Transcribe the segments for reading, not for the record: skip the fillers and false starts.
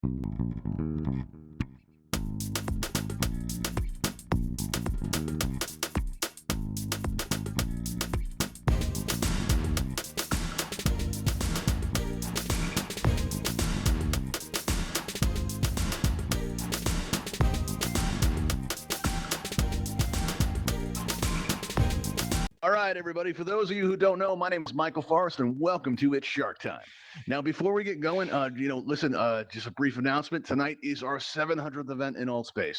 All right, everybody. For those of you who don't know, my name is Michael Forrest, and welcome to It's Shark Time. Now, before we get going, listen. Just a brief announcement. Tonight is our 700th event in Altspace,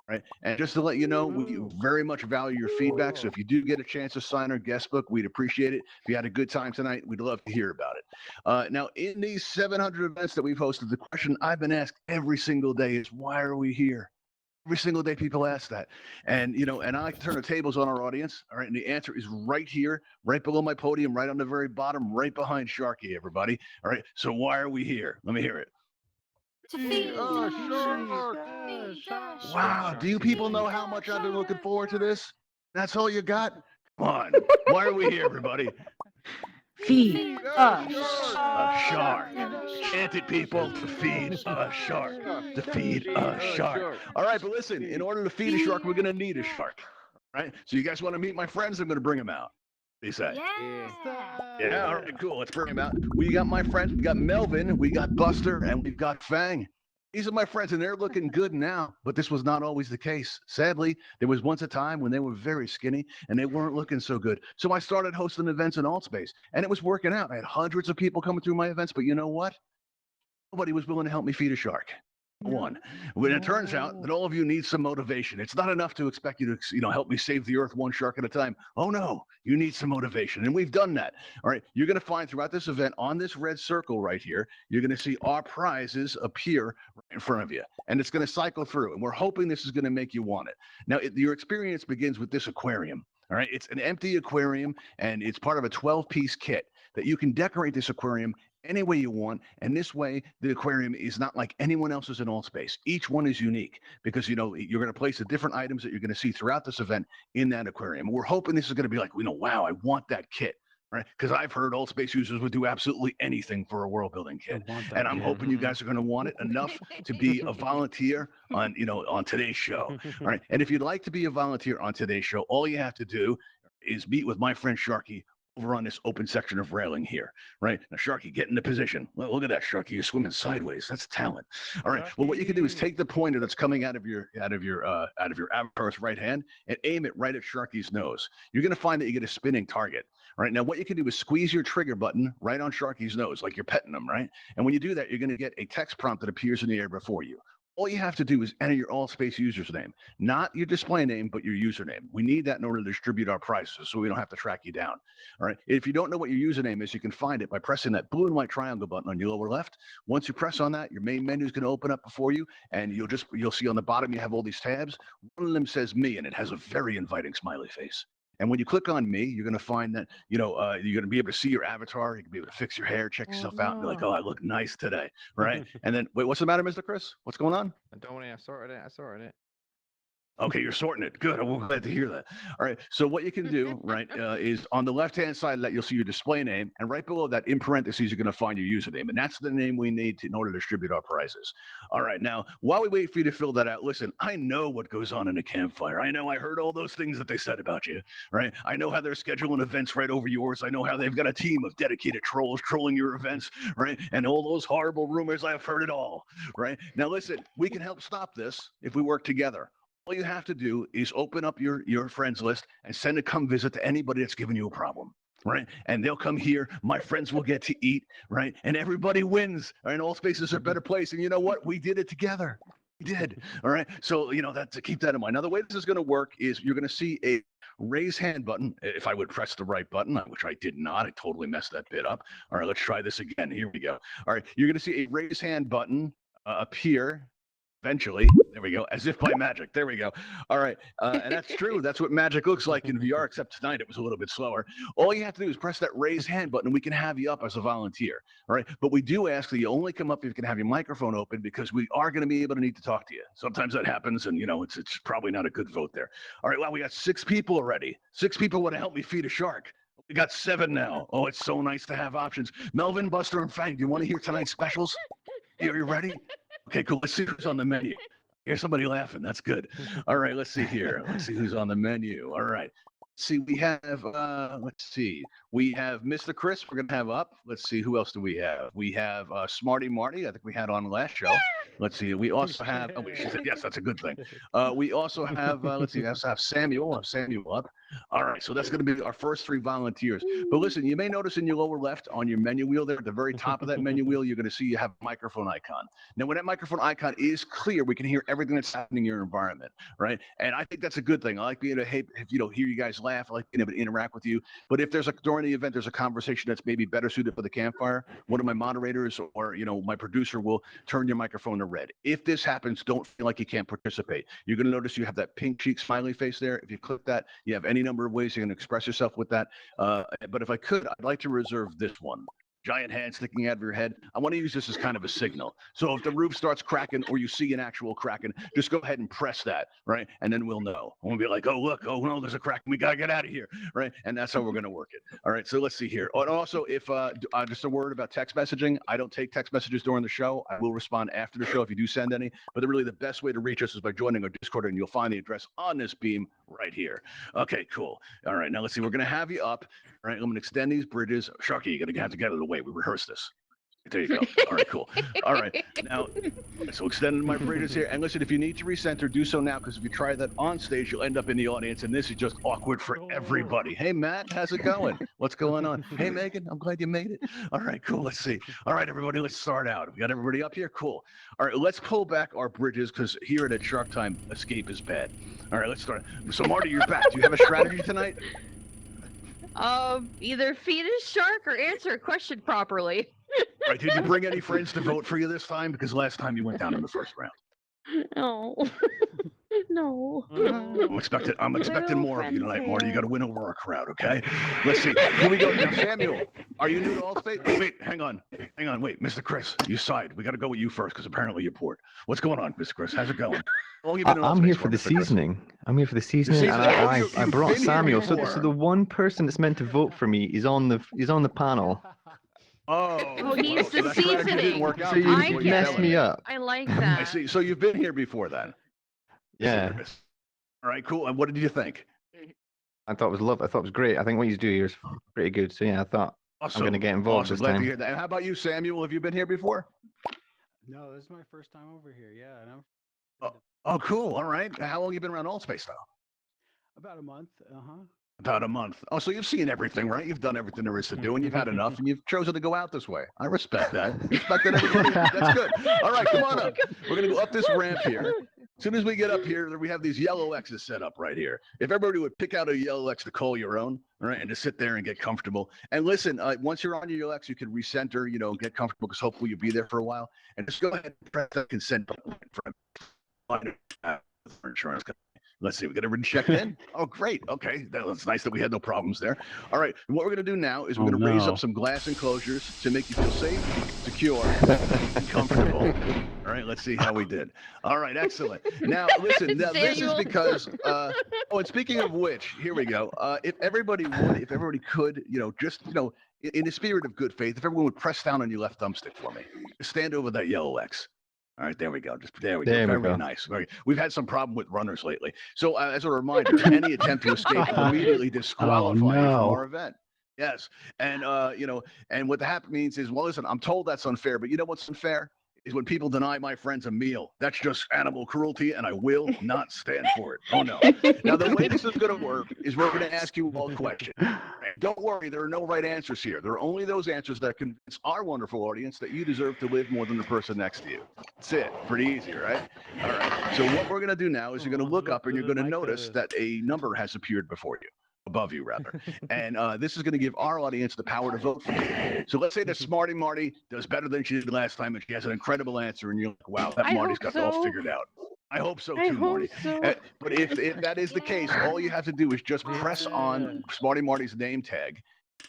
right? And just to let you know, we very much value your feedback. So if you do get a chance to sign our guest book, we'd appreciate it. If you had a good time tonight, we'd love to hear about it. Now, in these 700 events that we've hosted, the question I've been asked every single day is, why are we here? Every single day people ask that. And I like to turn the tables on our audience. All right. And the answer is right here, right below my podium, right on the very bottom, right behind Sharky, everybody. All right. So why are we here? Let me hear it. To feed us, Wow. Do you people know how much I've been looking forward to this? That's all you got? Come on. Why are we here, everybody? Feed us. A shark. Chant it, people, to feed a shark. To feed a shark. All right, but listen, in order to feed a shark, we're going to need a shark. Right? So you guys want to meet my friends? I'm going to bring them out. What do you say? Yeah, all right, cool. Let's bring them out. We got my friends. We got Melvin. We got Buster. And we've got Fang. These are my friends, and they're looking good now, but this was not always the case. Sadly, there was once a time when they were very skinny, and they weren't looking so good. So I started hosting events in Altspace, and it was working out. I had hundreds of people coming through my events, but you know what? Nobody was willing to help me feed a shark. One. When it turns out that all of you need some motivation. It's not enough to expect you to, help me save the earth one shark at a time. Oh no, you need some motivation. And we've done that. All right. You're going to find throughout this event on this red circle right here, you're going to see our prizes appear right in front of you. And it's going to cycle through. And we're hoping this is going to make you want it. Now, your experience begins with this aquarium. All right. It's an empty aquarium, and it's part of a 12-piece kit that you can decorate this aquarium any way you want. And this way, the aquarium is not like anyone else's in Altspace. Each one is unique because, you're going to place the different items that you're going to see throughout this event in that aquarium. And we're hoping this is going to be like, wow, I want that kit. Right? Because I've heard Altspace users would do absolutely anything for a world building kit. And I'm hoping you guys are going to want it enough to be a volunteer on today's show. All right. And if you'd like to be a volunteer on today's show, all you have to do is meet with my friend Sharky over on this open section of railing here, right? Now, Sharky, get into position. Well, look at that, Sharky. You're swimming sideways. That's talent. All right. Well, what you can do is take the pointer that's coming out of your avatar's right hand and aim it right at Sharky's nose. You're going to find that you get a spinning target. All right. Now, what you can do is squeeze your trigger button right on Sharky's nose, like you're petting him, right? And when you do that, you're going to get a text prompt that appears in the air before you. All you have to do is enter your Altspace user's name, not your display name, but your username. We need that in order to distribute our prizes so we don't have to track you down. All right. If you don't know what your username is, you can find it by pressing that blue and white triangle button on your lower left. Once you press on that, your main menu is going to open up before you, and you'll see on the bottom you have all these tabs. One of them says me, and it has a very inviting smiley face. And when you click on me, you're going to find that, you're going to be able to see your avatar. You can be able to fix your hair, check yourself out, and be like, oh, I look nice today. Right. And then, wait, what's the matter, Mr. Chris? What's going on? Don't worry, I sorted it. Okay, you're sorting it. Good. I'm glad to hear that. All right. So what you can do, right, is on the left-hand side of that, you'll see your display name. And right below that, in parentheses, you're going to find your username. And that's the name we need in order to distribute our prizes. All right. Now, while we wait for you to fill that out, listen, I know what goes on in a campfire. I know I heard all those things that they said about you, right? I know how they're scheduling events right over yours. I know how they've got a team of dedicated trolls trolling your events, right? And all those horrible rumors, I've heard it all, right? Now, listen, we can help stop this if we work together. All you have to do is open up your friends list and send a come visit to anybody that's giving you a problem, right? And they'll come here. My friends will get to eat, right? And everybody wins. And Altspace is a better place. And you know what? We did it together. We did. All right. So, keep that in mind. Now, the way this is going to work is you're going to see a raise hand button. If I would press the right button, which I did not, I totally messed that bit up. All right, let's try this again. Here we go. All right. You're going to see a raise hand button appear. Eventually, there we go, as if by magic. There we go. All right, and that's true. That's what magic looks like in VR, except tonight it was a little bit slower. All you have to do is press that raise hand button, and we can have you up as a volunteer. All right, but we do ask that you only come up if you can have your microphone open because we are going to be able to need to talk to you. Sometimes that happens, and it's probably not a good vote there. All right, well, we got 6 people already. 6 people want to help me feed a shark. We got 7 now. Oh, it's so nice to have options. Melvin, Buster, and Fang, do you want to hear tonight's specials? Are you ready? Okay, cool. Let's see who's on the menu. Here's somebody laughing. That's good. All right, let's see here. Let's see who's on the menu. All right. See, we have, let's see. We have Mr. Chris, we're going to have up. Let's see, who else do we have? We have Smarty Marty, I think we had on last show. Let's see, we also have, oh, wait, she said, yes, that's a good thing. We also have, let's see, we also have Samuel. We'll have Samuel up. All right, so that's going to be our first 3 volunteers. But listen, you may notice in your lower left on your menu wheel there, at the very top of that menu wheel, you're going to see you have a microphone icon. Now, when that microphone icon is clear, we can hear everything that's happening in your environment, right? And I think that's a good thing. I like being able to, hear you guys laugh. I like being able to interact with you. But if during the event, there's a conversation that's maybe better suited for the campfire, one of my moderators or, my producer will turn your microphone to red. If this happens, don't feel like you can't participate. You're going to notice you have that pink cheek smiley face there. If you click that, you have any number of ways you can express yourself with that. But if I could, I'd like to reserve this one. Giant hand sticking out of your head. I want to use this as kind of a signal. So if the roof starts cracking or you see an actual cracking, just go ahead and press that, right? And then we'll know. We'll be like, oh, look, oh, no, there's a crack. We got to get out of here, right? And that's how we're going to work it. All right, so let's see here. And also, if just a word about text messaging, I don't take text messages during the show. I will respond after the show if you do send any. But really, the best way to reach us is by joining our Discord, and you'll find the address on this beam right here. Okay, cool. All right, now let's see. We're going to have you up. All right, I'm going to extend these bridges. Sharky, you're going to have to get out of the way. We rehearsed this. There you go. All right, cool. All right. Now, so extending my bridges here. And listen, if you need to recenter, do so now, because if you try that on stage, you'll end up in the audience, and this is just awkward for everybody. Hey, Matt, how's it going? What's going on? Hey, Megan, I'm glad you made it. All right, cool. Let's see. All right, everybody, let's start out. We got everybody up here? Cool. All right, let's pull back our bridges, because here at Shark Time, escape is bad. All right, let's start. So, Marty, you're back. Do you have a strategy tonight? Either feed a shark or answer a question properly. All right, did you bring any friends to vote for you this time? Because last time you went down in the first round. No. No. I'm expecting more of you tonight, Marty. You got to win over our crowd, okay? Let's see. Here we go. Now, Samuel, are you new to Altspace? Wait, hang on. Wait, Mr. Chris, you side. We got to go with you first because apparently you're bored. What's going on, Mr. Chris? How's it going? I'm here for the seasoning. I'm here for the seasoning, and I brought Samuel. So the one person that's meant to vote for me is on the panel. Oh, he's the seasoning. So you messed me up. I like that. I see. So you've been here before then? Yeah. All right, cool. And what did you think? I thought it was lovely. I thought it was great. I think what you do here is pretty good. So yeah, I thought I'm going to get involved this Glad time. to hear that. And how about you, Samuel? Have you been here before? No, this is my first time over here. Yeah, and Oh, cool. All right. How long have you been around Altspace now? about a month. About a month. Oh, so you've seen everything, right? You've done everything there is to do, and you've had enough, and you've chosen to go out this way. I respect that. Respect that, everybody. That's good. All right, come on up. We're going to go up this ramp here. As soon as we get up here, we have these yellow X's set up right here. If everybody would pick out a yellow X to call your own, all right, and to sit there and get comfortable. And listen, once you're on your yellow X, you can recenter, get comfortable, because hopefully you'll be there for a while. And just go ahead and press that consent button for insurance company. Let's see, we got everybody checked in. Oh, great. Okay, that's nice that we had no problems there. All right, and what we're going to do now is we're going to raise up some glass enclosures to make you feel safe, secure, and comfortable. All right, let's see how we did. All right, excellent. Now, listen, this is because, and speaking of which, here we go. If everybody could, in the spirit of good faith, if everyone would press down on your left thumbstick for me, just stand over that yellow X. All right, there we go. There we go. Very nice. We've had some problem with runners lately. So as a reminder, any attempt to escape will immediately disqualify you from our event. Yes. And, and what that means is, well, listen, I'm told that's unfair, but you know what's unfair? Is when people deny my friends a meal. That's just animal cruelty, and I will not stand for it. Oh, no. Now, the way this is going to work is we're going to ask you all questions. Don't worry, there are no right answers here. There are only those answers that convince our wonderful audience that you deserve to live more than the person next to you. That's it. Pretty easy, right? All right. So what we're going to do now is you're going to look up, and you're going to notice that a number has appeared before you. Above you, rather. And this is going to give our audience the power to vote for you. So let's say that Smarty Marty does better than she did last time, and she has an incredible answer, and you're like, wow, that Marty's got it all figured out. I hope so too, Marty. But if that is the case, all you have to do is just press on Smarty Marty's name tag,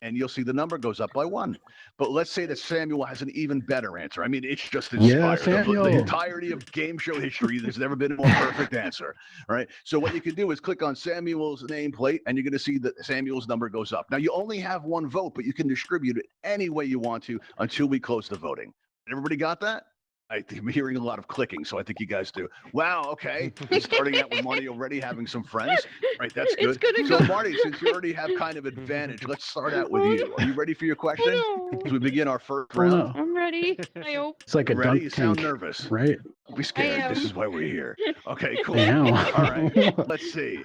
and you'll see the number goes up by 1. But let's say that Samuel has an even better answer. I mean, it's just inspired. The entirety of game show history, there's never been a more perfect answer. All right. So what you can do is click on Samuel's nameplate, and you're going to see that Samuel's number goes up. Now, you only have 1 vote, but you can distribute it any way you want to until we close the voting. Everybody got that? I'm hearing a lot of clicking, so I think you guys do. Wow, okay. We're starting out with Marty already having some friends. Right, that's It's good. gonna So, go. Marty, since you already have kind of advantage, let's start out with you. Are you ready for your question? Oh, As we begin our first Oh, round. no. I'm ready. I hope. It's like a You ready? dunk You tank, sound nervous. right? Don't be scared. This am. is why we're here. Okay, cool. I know. All right, let's see.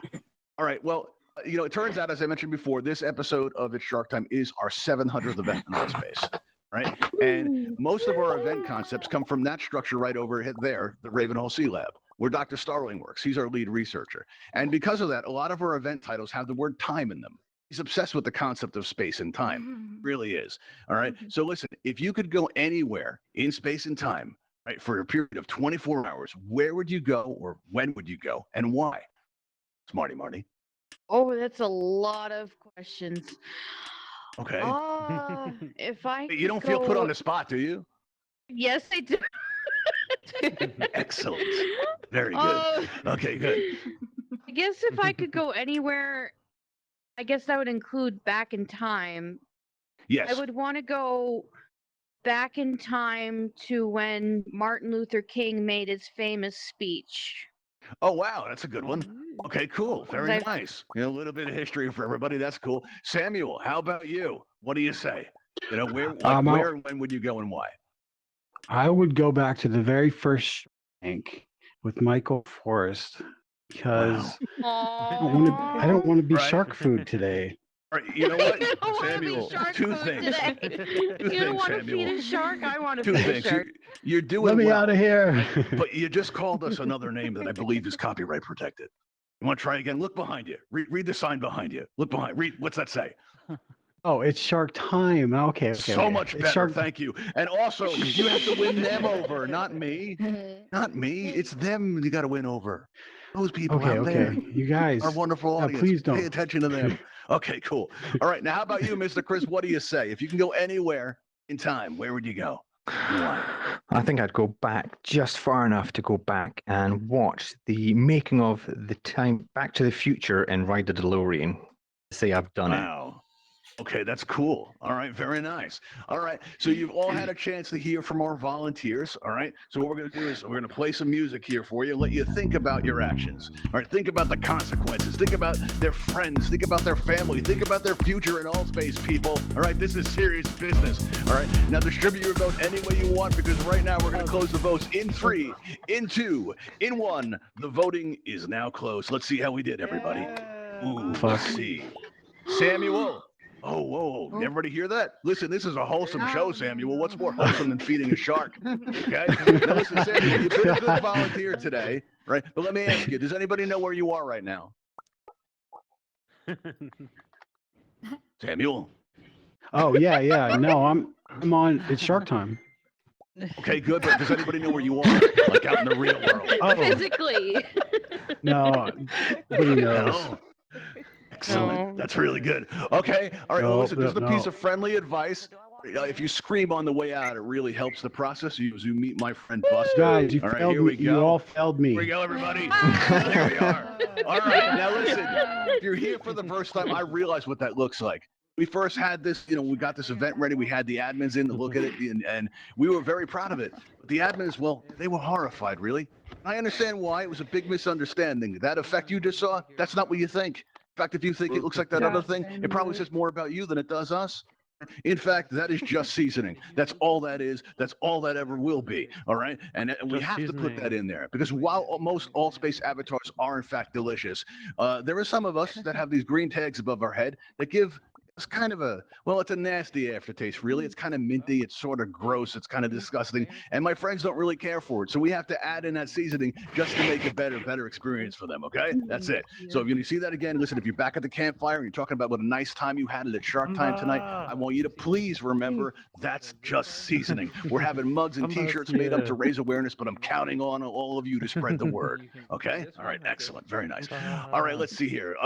All right, well, it turns out, as I mentioned before, this episode of It's Shark Time is our 700th event in Altspace, right? And most of our event concepts come from that structure right over there, the Ravenhall Sea-Lab, where Dr. Starling works. He's our lead researcher. And because of that, a lot of our event titles have the word time in them. He's obsessed with the concept of space and time. Really is. All right. So listen, if you could go anywhere in space and time, right, for a period of 24 hours, where would you go or when would you go and why? Smarty Marty. Oh, that's a lot of questions. Okay. If I You don't feel put go- on the spot, do you? Yes, I do. Excellent. Very good. Okay, good. I guess if I could go anywhere, I guess that would include back in time. Yes. I would want to go back in time to when Martin Luther King made his famous speech. Oh, wow. That's a good one. Okay, cool. Very I've- nice. A little bit of history for everybody. That's cool. Samuel, how about you? What do you say? Where, where and when would you go and why? I would go back to the very first tank with Michael Forrest because I don't want to be Right. shark food today. All right, you know what, I don't wanna be Samuel? shark Two food things. today. Two You things, don't want to feed Samuel. a shark? I want to Two feed a things. shark. You're doing Let me well, out of here. but you just called us another name that I believe is copyright protected. You want to try again? Look behind you. Read the sign behind you. Look behind. Read. What's that say? Oh, it's Shark Time. Okay. So much It's better. Shark. Thank you. And also, you have to win them over, not me. Not me. It's them you got to win over. Those people Okay, out there. okay. You guys. Our wonderful Yeah, audience. please don't. Pay attention to them. Okay, cool. All right. Now, how about you, Mr. Chris? What do you say? If you can go anywhere in time, where would you go? Why? I think I'd go back just far enough to go back and watch the making of the time Back to the Future and ride the DeLorean. Say I've done it. Wow. Okay, that's cool. All right, very nice. All right, so you've all had a chance to hear from our volunteers. All right, so what we're going to do is we're going to play some music here for you, let you think about your actions. All right, think about the consequences. Think about their friends. Think about their family. Think about their future in Altspace, people. All right, this is serious business. All right, now distribute your vote any way you want because right now we're going to close the votes in 3, in 2, in 1. The voting is now closed. Let's see how we did, everybody. Ooh, let's see. Samuel. Oh, whoa, whoa. Everybody hear that? Listen, this is a wholesome show, Samuel. What's more wholesome than feeding a shark? Okay? Now, listen, Samuel, you've been a good volunteer today, right? But let me ask you, does anybody know where you are right now? Samuel? Oh yeah, yeah. No, I'm on. It's Shark Time. Okay, good, but does anybody know where you are? Like out in the real world? Oh Physically. no, nobody knows. No. Excellent. No. That's really good. Okay. All right. Well, No, listen, just a no. piece of friendly advice. If you scream on the way out, it really helps the process. You meet my friend Buster. Guys, you All right, failed here we me. go. You all failed me. Here we go, everybody. There we are. All right. Now, listen, if you're here for the first time, I realize what that looks like. We first had this, we got this event ready. We had the admins in to look at it, and we were very proud of it. But the admins, well, they were horrified, really. I understand why. It was a big misunderstanding. That effect you just saw, that's not what you think. In fact, if you think it looks like that other thing, it probably says more about you than it does us. In fact, that is just seasoning. That's all that is. That's all that ever will be. All right. And we Just have to put seasoning. that in there because while most Altspace avatars are in fact delicious, there are some of us that have these green tags above our head that give it's kind of it's a nasty aftertaste, really. It's kind of minty. It's sort of gross. It's kind of disgusting. And my friends don't really care for it. So we have to add in that seasoning just to make a better experience for them. Okay. That's it. So if you see that again, listen, if you're back at the campfire and you're talking about what a nice time you had at Shark Time tonight, I want you to please remember that's just seasoning. We're having mugs and t-shirts made up to raise awareness, but I'm counting on all of you to spread the word. Okay. All right. Excellent. Very nice. All right. Let's see here.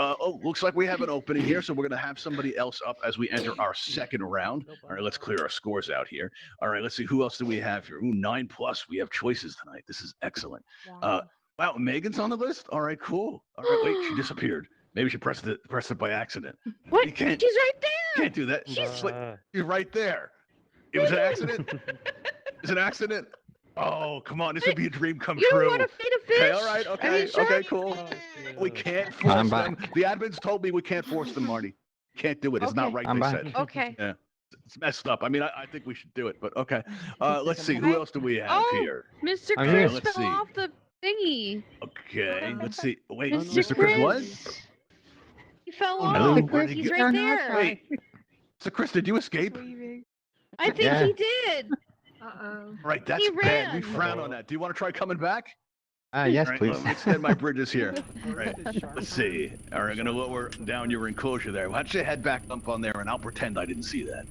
Looks like we have an opening here. So we're going to have somebody else up as we enter our second round. All right, let's clear our scores out here. All right, let's see who else do we have here. Ooh, 9+. We have choices tonight. This is excellent. Wow, Megan's on the list. All right, cool. All right, wait, she disappeared. Maybe she pressed it by accident. What? You can't. She's right there. Can't do that. She's right there. It was an accident. It's an accident. Oh, come on. This would be a dream come You true. want to feed a fish? Okay, all right, I okay, mean, okay, Sharky. cool. Oh, We can't force I'm them. back. The admins told me we can't force them, Marty. Can't do it. It's not Okay. right, I'm they back. said. Okay. Yeah. It's messed up. I mean, I think we should do it, but okay. Let's see. Who else do we have Oh, here? Mr. I'm here. Chris Let's fell see. off the thingy. Okay, let's see. Wait, Mr. Mr. Chris, what? He fell Oh, off. no. Where'd he He's go? right there. Wait. Mr. Chris, did you escape? I think Yeah. he did. Right, that's He bad. We ran. frown on that. Do you want to try coming back? Yes, All right, please. let me extend my bridges here. All right, let's see. All right, I'm gonna lower down your enclosure there. Why don't you head back up on there, and I'll pretend I didn't see that.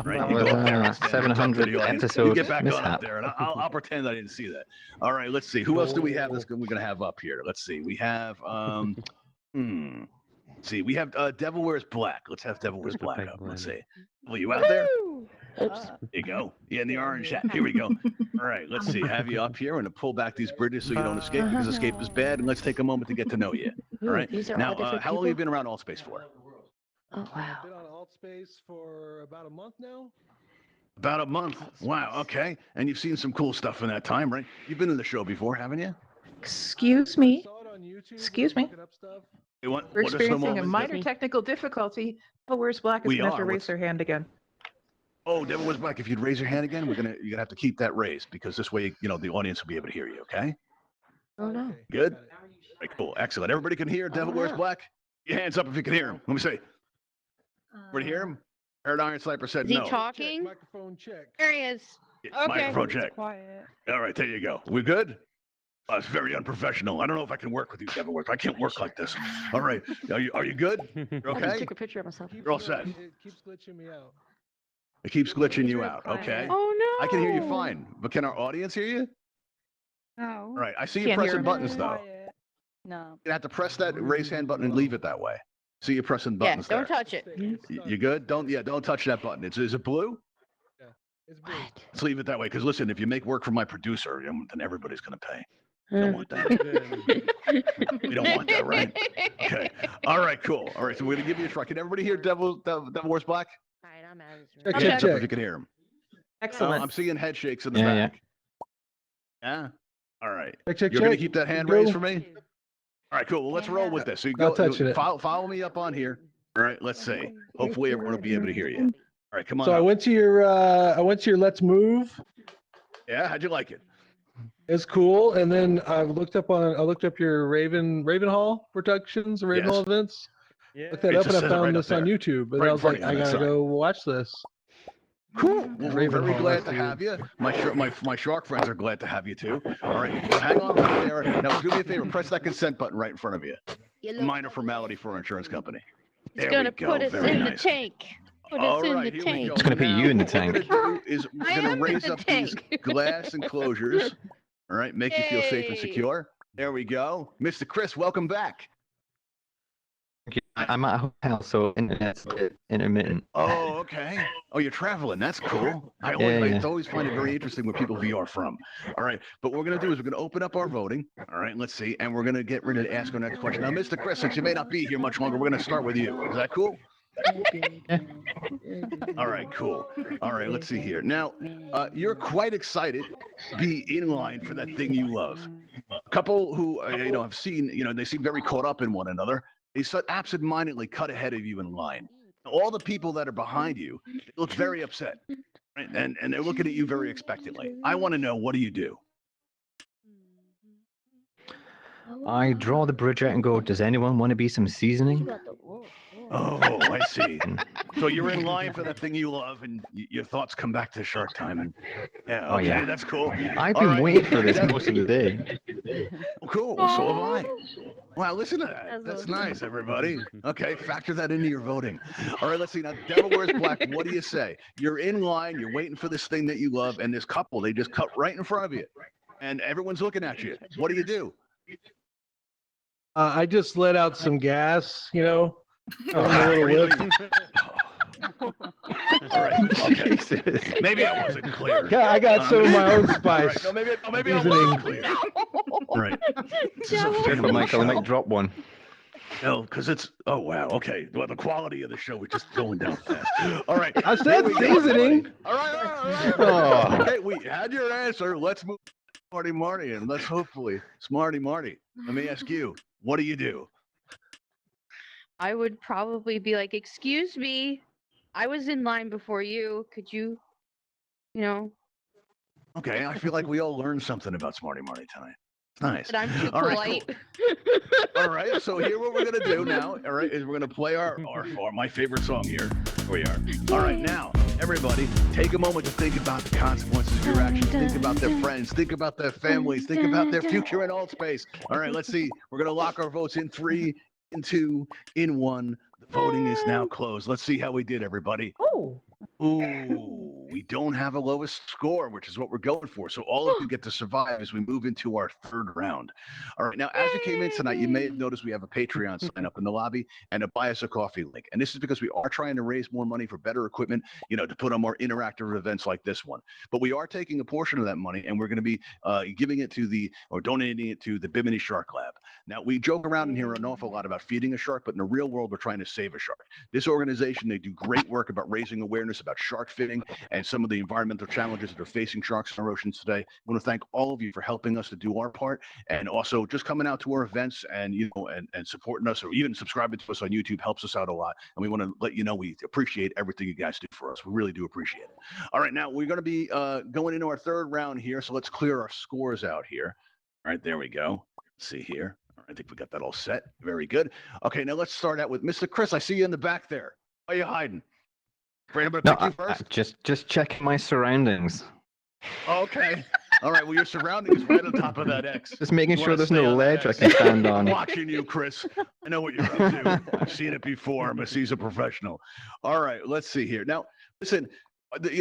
Right, That you was go up there and stand and talk to 700 the audience. You episode get back on mishap. up there, and I'll pretend I didn't see that. All right, let's see. Who else do we have? We're gonna have up here. Let's see. We have Let's see. We have Devil Wears Black. Let's have Devil Wears Black up. Let's see. Well, you out there? There you go. Yeah, in the orange hat. Here we go. All right, let's see. Have you up here and to pull back these bridges so you don't escape because escape is bad. And let's take a moment to get to know you. All right. These are all Now, different how long have you people? been around Altspace for? Oh wow. Been on Altspace for about a month now. About a month. Wow. Okay. And you've seen some cool stuff in that time, right? You've been in the show before, haven't you? Excuse me. Saw it on YouTube. Excuse me. looking up stuff. Hey, what We're are some experiencing a moments minor that- technical difficulty. Oh, where's Black is We going to have are. to raise What's- their hand again. Oh, Devil Wears Black. If you'd raise your hand again, you're gonna have to keep that raised because this way, the audience will be able to hear you. Okay. Oh no. Okay, Good? got it. All right, cool. Excellent. Everybody can hear Devil Wears yeah. Black? Your hands up if you can hear him. Let me see. Everybody hear him? Heard Iron Sniper said Is he no. Check, talking? microphone check. There he is. Yeah, Okay. Microphone check. Quiet. All right, there you go. We good? It's very unprofessional. I don't know if I can work with you, Devil Wears. I can't work like this. All right. Are you good? You're I'll just okay? take a picture of myself. Keeps You're all glitching- set. It keeps glitching me out. It keeps glitching you Very out. quiet. Okay. Oh no. I can hear you fine, but can our audience hear you? No. All right. I see you Can't hear pressing him. buttons though. No. You have to press that raise hand button and leave it that way. See you pressing Yeah, buttons don't there. touch it. Stay- it's stuck. You good? Don't touch that button. Is it blue? It's blue. What? Let's leave it that way. Because listen, if you make work for my producer, then everybody's gonna pay. We Uh, don't want that. We don't want that, right? Okay. All right, cool. All right, so we're gonna give you a try. Can everybody hear Devil Wears Black? All right, I'm out of this Check, room. Okay. Hands up check. if you can hear him. Excellent. I'm seeing head shakes in the Yeah, yeah. back. Yeah. All right. Check. You're gonna keep that hand Go. raised for me? All right, cool. Well, let's roll with this. So you Not go touching it. follow me up on here. All right, let's see. Hopefully everyone will be able to hear you. All right, come on. So I up. went to your Let's Move. Yeah, how'd you like it? It's cool. And then I looked up your Ravenhall Productions, Ravenhall Yes. Events. Yeah. Looked that It up just and I says it right found up this on there. YouTube. And Right I in was front like, of I you on that gotta side. go watch this. Cool. Well, we're very Ravenhall, glad that's to the- have you. My shark friends are glad to have you too. All right, so hang on right there. Now, do me a favor. Press that consent button right in front of you. Minor formality for our insurance company. He's There gonna we go. put us Very in nice. the tank. Put us All in right, the here we tank. go. It's gonna put Now, you in the what we're tank. gonna do is I we're am gonna in raise the up these tank. glass enclosures. All right, make you feel safe and Yay. secure. There we go. Mr. Chris, welcome back. I'm at a hotel, so internet's a bit intermittent. Oh, okay. Oh, you're traveling. That's cool. I Yeah. always find it very interesting where people VR from. All right. But what we're going to do is we're going to open up our voting. All right. Let's see. And we're going to get ready to ask our next question. Now, Mr. Chris, since you may not be here much longer, we're going to start with you. Is that cool? All right. Cool. All right. Let's see here. Now, you're quite excited to be in line for that thing you love. A couple who, have seen, they seem very caught up in one another. They so absentmindedly cut ahead of you in line. All the people that are behind you they look very upset, right? And they're looking at you very expectantly. I want to know, what do you do? I draw the bridge out and go, does anyone want to be some seasoning? Oh, I see. So you're in line for that thing you love, and your thoughts come back to Shark Time. And yeah, Oh, okay, yeah. that's cool. I've All been right. waiting for this most of the day. Cool. So have I. Wow, listen to that. That's nice, everybody. Okay, factor that into your voting. All right, let's see. Now, Devil Wears Black, what do you say? You're in line, you're waiting for this thing that you love, and this couple, they just cut right in front of you. And everyone's looking at you. What do you do? I just let out some gas, Oh, a little whip. All right. Okay. Jesus. Maybe I wasn't clear. Yeah, I got some of my own All right. spice. No, maybe I Seasoning. wasn't clear. All right. This is a Devil- family Careful, Michael, I show. might drop one. No, because it's oh wow, okay. Well, the quality of the show is just going down fast. All right, I said here we go, seasoning. everybody. All right. Oh. Okay, we had your answer. Let's move to Smarty Marty, and let's hopefully Smarty Marty. Let me ask you, what do you do? I would probably be like, "Excuse me, I was in line before you. Could you, you know?" Okay, I feel like we all learned something about Smarty Marty tonight. It's nice. But I'm too All right, polite. All right, so here what we're gonna do now, all right, is we're gonna play our my favorite song here. Here we are. All right, now everybody, take a moment to think about the consequences of your actions. Think about their friends. Think about their families. Think about their future in Altspace. All right, let's see. We're gonna lock our votes in 3, in 2, in 1. The voting is now closed. Let's see how we did, everybody. Oh. Ooh, we don't have a lowest score, which is what we're going for. So all of you get to survive as we move into our 3rd round. All right, now as you came in tonight, you may have noticed we have a Patreon sign up in the lobby and a buy us a coffee link. And this is because we are trying to raise more money for better equipment, to put on more interactive events like this one. But we are taking a portion of that money and we're going to be giving it to donating it to the Bimini Shark Lab. Now, we joke around in here an awful lot about feeding a shark, but in the real world, we're trying to save a shark. This organization, they do great work about raising awareness about shark finning and some of the environmental challenges that are facing sharks in our oceans today. I want to thank all of you for helping us to do our part and also just coming out to our events and and supporting us or even subscribing to us on YouTube helps us out a lot. And we want to let you know we appreciate everything you guys do for us. We really do appreciate it. All right, now we're going to be going into our 3rd round here. So let's clear our scores out here. All right, there we go. Let's see here. All right, I think we got that all set. Very good. Okay, now let's start out with Mr. Chris. I see you in the back there. Why are you hiding? Afraid I'm going to No, pick you first? just checking my surroundings. Okay. All right. Well, your surrounding is right on top of that X. Just making You sure wanna there's stay no on that ledge I X. can stand I'm on. watching you, Chris. I know what you're up to. I've seen it before. I'm a seasoned professional. All right. Let's see here. Now, listen.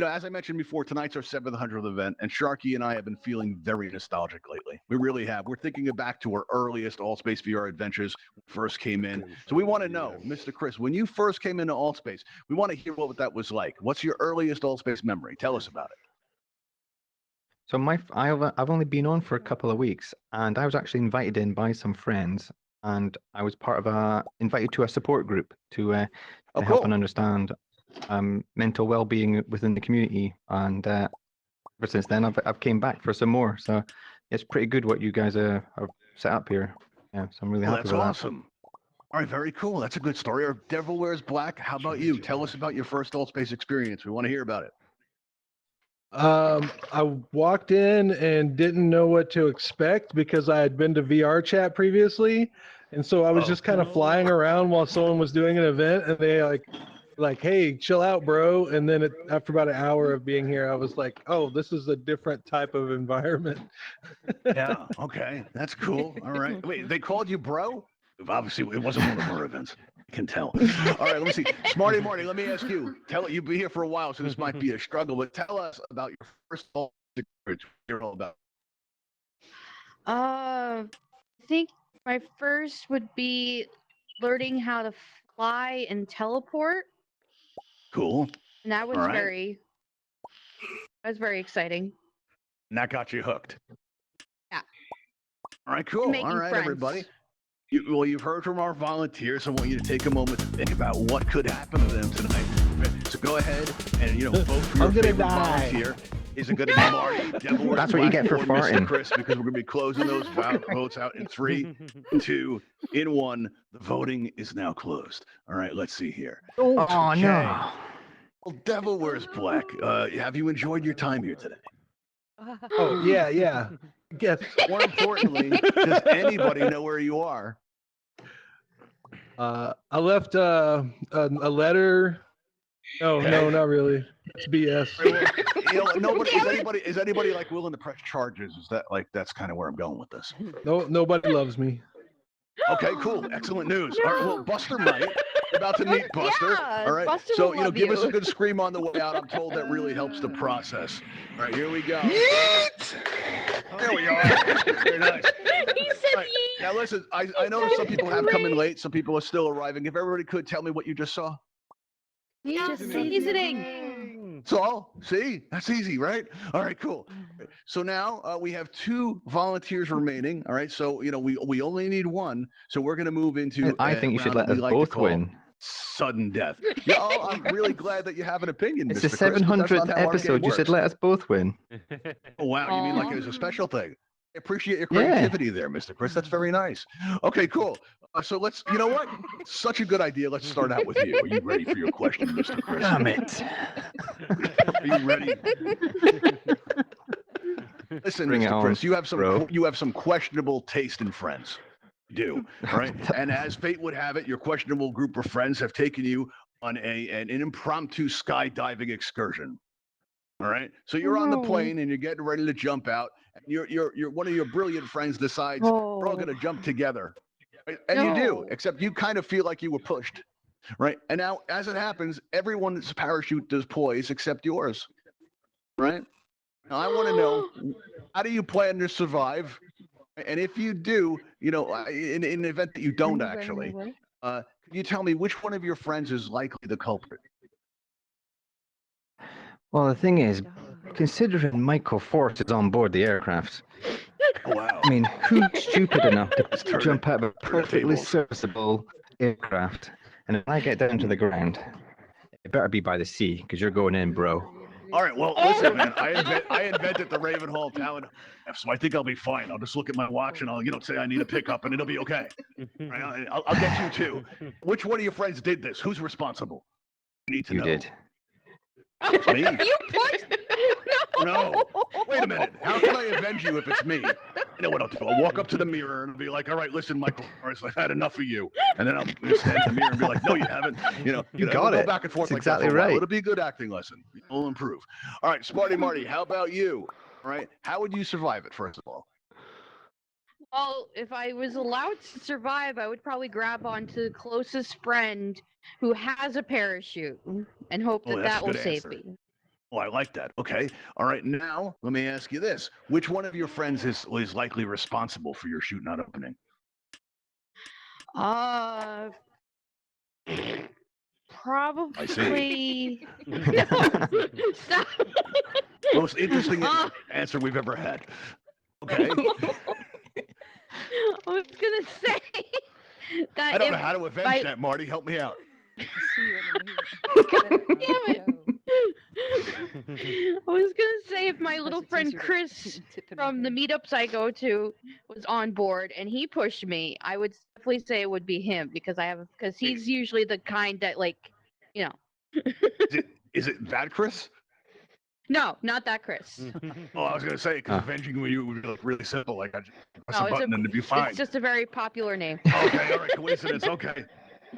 As I mentioned before, tonight's our 700th event, and Sharky and I have been feeling very nostalgic lately. We really have. We're thinking back to our earliest Altspace VR adventures when we first came in. So we want to know, Mr. Chris, when you first came into Altspace, we want to hear what that was like. What's your earliest Altspace memory? Tell us about it. So I've only been on for a couple of weeks, and I was actually invited in by some friends, and I was part of invited to a support group to help cool. and understand mental well-being within the community. And ever since then, I've came back for some more. So it's pretty good what you guys have set up here. Yeah, so I'm really happy That's with that. awesome. All right, very cool. That's a good story. Or Devil Wears Black. How about you? Tell us about your first Altspace experience. We want to hear about it. I walked in and didn't know what to expect because I had been to VR chat previously. And so I was just kind of flying around while someone was doing an event and they like, hey, chill out, bro. And then after about an hour of being here, I was like, oh, this is a different type of environment. Yeah. Okay. That's cool. All right. Wait, they called you bro? Obviously, it wasn't one of our events. I can tell. All right. Let me see. Smarty Marty, let me ask you. You'll be here for a while, so this might be a struggle, but tell us about your first experience. What you're all about. I think my first would be learning how to fly and teleport, Cool. and that was All right. very exciting. And that got you hooked. Yeah. All right, cool. Making All right, friends. everybody. You've heard from our volunteers. I want you to take a moment to think about what could happen to them tonight. So go ahead and vote for your I'm gonna favorite die. volunteer. Is it going to be Marty, Devil Wears That's what you Black, get for or Mr. farting. Chris? Because we're going to be closing those votes out in 3, 2, in 1. The voting is now closed. All right, let's see here. Oh Okay. no! Well, Devil Wears Black. Have you enjoyed your time here today? Oh, yeah. Yes. More importantly, does anybody know where you are? I left a letter. No, not really. It's BS. Nobody is anybody like willing to press charges? Is that that's kind of where I'm going with this? No, nobody loves me. Okay, cool, excellent news. All right, well, Buster might. We're about to meet Buster. Yeah, All right, Buster so will love give us you. a good scream on the way out. I'm told that really helps the process. All right, here we go. There we are. Very nice. He said Right. Now listen, I know some people have come in late. Some people are still arriving. If everybody could tell me what you just saw. Just seasoning. That's all. See, that's easy, right? All right, cool. So now we have 2 volunteers remaining. All right, so we only need 1. So we're gonna move into. I a think you should round let that we us like to both call win. Sudden death. Yeah, I'm really glad that you have an opinion, It's Mr. the Chris, but that's not 700th how our game episode. You should works. let us both win. Oh, wow, you mean like Aw. it was a special thing? I appreciate your Yeah. creativity there, Mr. Chris. That's very nice. Okay, cool. So let's, you know what? Such a good idea. Let's start out with you. Are you ready for your question, Mr. Chris? Damn it. Are you ready? Listen, Bring it Mr. Chris, on, you have some questionable taste in friends. You do, all right? And as fate would have it, your questionable group of friends have taken you on an impromptu skydiving excursion. All right. So you're on the No. plane and you're getting ready to jump out. And you're one of your brilliant friends decides we're all going to jump together. Right? And you do, No. except you kind of feel like you were pushed. Right. And now, as it happens, everyone's parachute does poise except yours. Right. Now, I want to know, how do you plan to survive? And if you do, in an event that you don't actually, can you tell me which one of your friends is likely the culprit? Well, the thing is, considering Michael Force is on board the aircraft, Wow. I mean, who's stupid enough Let's to turn jump out of a turn the perfectly tables. serviceable aircraft? And if I get down to the ground, it better be by the sea, because you're going in, bro. All right, well, listen, man. I invented the Ravenhall Talent, so I think I'll be fine. I'll just look at my watch and I'll, say I need a pickup, and it'll be okay. Right? I'll get you too. Which one of your friends did this? Who's responsible? You need to You know. did. It's me. You pushed. No. Wait a minute. How can I avenge you if it's me? You know what I'll do? I'll walk up to the mirror and be like, "All right, listen, Michael Morris, I've had enough of you." And then I'll just stand in the mirror and be like, "No, you haven't." You we'll got go it. back and forth That's like that for exactly a while. right. It'll be a good acting lesson. We'll improve. All right, Smarty Marty, how about you? All right, how would you survive it? First of all. Well, if I was allowed to survive, I would probably grab onto the closest friend who has a parachute and hope Oh, that that's that a will good save answer. me. Oh, I like that. Okay. All right. Now, let me ask you this. Which one of your friends is likely responsible for your chute not opening? Probably. No, stop. Most interesting Uh, answer we've ever had. Okay. I was gonna say that I don't know if how to avenge my- that, Marty. Help me out. I was gonna say if my little friend Chris from the meetups I go to was on board and he pushed me, I would definitely say it would be him because he's usually the kind that Is it that, Chris? No, not that Chris. Oh, I was going to say, because Ah. avenging you would be really simple. Like, I just press No, a button and it'd be fine. It's just a very popular name. Okay, all right, coincidence. Okay.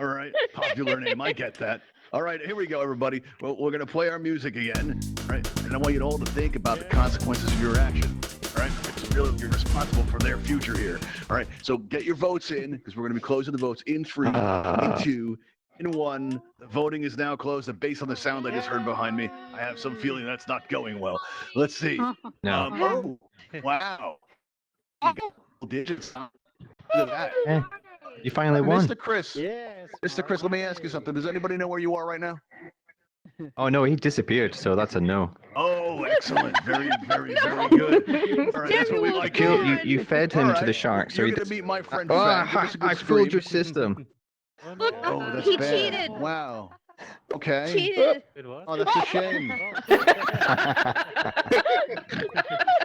All right, popular name. I get that. All right, here we go, everybody. Well, we're going to play our music again, right? And I want you all to think about the consequences of your action, all right? You're responsible for their future here, all right? So get your votes in, because we're going to be closing the votes in 3, in 2, in 1. The voting is now closed. And based on the sound I just heard behind me, I have some feeling that's not going well. Let's see. No. Oh, wow. You got double digits. Look at that. Eh, you finally won. Mr. Chris. Yes. Mr. Chris, let me ask you something. Does anybody know where you are right now? Oh, no, he disappeared, so that's a no. Oh, excellent. Very, very, very good. All right, that's what we like to Kill, hear. you fed him All to the right, shark, so You're he going to dis- meet my friend Oh, Fang. Give us a good I fooled your scream. system. Look, Oh, that's he bad. cheated. Wow. Okay. Cheated. Oh, that's a shame.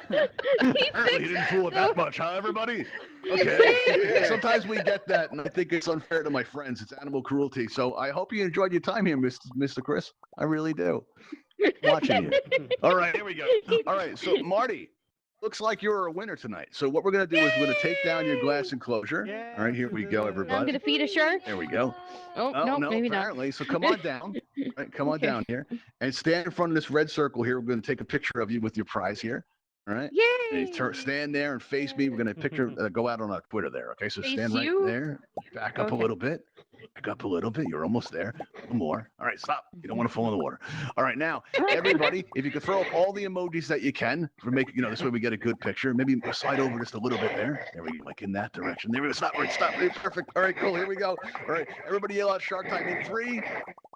Apparently, you didn't fool it that much, huh, everybody? Okay. Sometimes we get that, and I think it's unfair to my friends. It's animal cruelty. So I hope you enjoyed your time here, Mr. Chris. I really do. Watching you. All right, here we go. All right, so Marty, looks like you're a winner tonight. So what we're going to do is we're going to take down your glass enclosure. All right, here we go, I'm everybody. gonna feed a shark. There we go. Oh, Oh, no, maybe not. apparently. So come on down. Right, come on Okay. down here and stand in front of this red circle here. We're going to take a picture of you with your prize here. All right. And Yay! you stand there and face me. We're going to go out on our Twitter there. Okay. So Face stand right you? there. Back up a Okay. little bit. Back up a little bit. You're almost there. A little more. All right. Stop. You don't want to fall in the water. All right. Now, everybody, if you could throw up all the emojis that you can for make, this way we get a good picture. Maybe slide over just a little bit there. There we go. Like in that direction. There we go. Stop. Right. Stop. Right. Perfect. All right. Cool. Here we go. All right. Everybody yell out shark time in 3,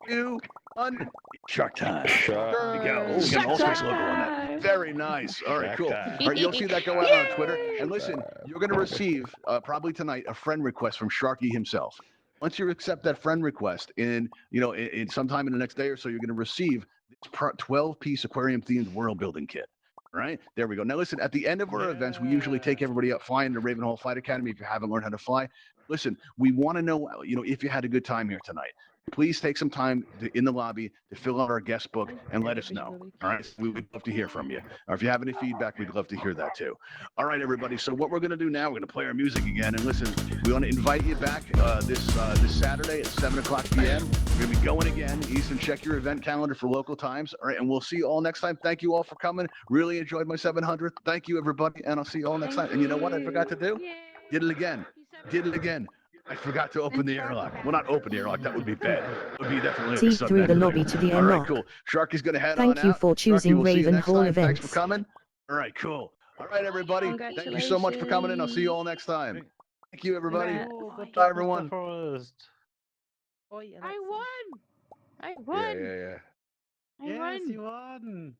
2, everyone. Shark time. Shark. There we go. Oh, we got an Altspace logo on that. Very nice. All right, cool. All right, you'll see that go out on Twitter. And listen, you're going to receive probably tonight a friend request from Sharky himself. Once you accept that friend request in sometime in the next day or so, you're going to receive this 12-piece aquarium themed world building kit. All right, there we go. Now listen, at the end of our events, we usually take everybody up flying to Ravenhall Flight Academy. If you haven't learned how to fly, listen, we want to know, if you had a good time here tonight. Please take some time in the lobby to fill out our guest book and let us know. All right, we would love to hear from you. Or if you have any feedback, we'd love to hear that too. All right, everybody. So what we're going to do now, we're going to play our music again. And listen, we want to invite you back this Saturday at 7:00 p.m. We're going to be going again. Easton, check your event calendar for local times. All right, and we'll see you all next time. Thank you all for coming. Really enjoyed my 700th. Thank you, everybody, and I'll see you all next time. And you know what I forgot to do? Did it again. I forgot to open the airlock. Well, not open the airlock. That would be bad. It would be definitely See a sudden through the accident. lobby to the All right, airlock. cool. Sharky's going to head on out. Thank you for choosing Sharky, we'll see you next Ravenhall time. Events. Thanks for coming. All right, cool. All right, everybody. Thank you so much for coming in. I'll see you all next time. Thank you, everybody. Bye, everyone. I won. I won. Yeah. I won. Yes, you won.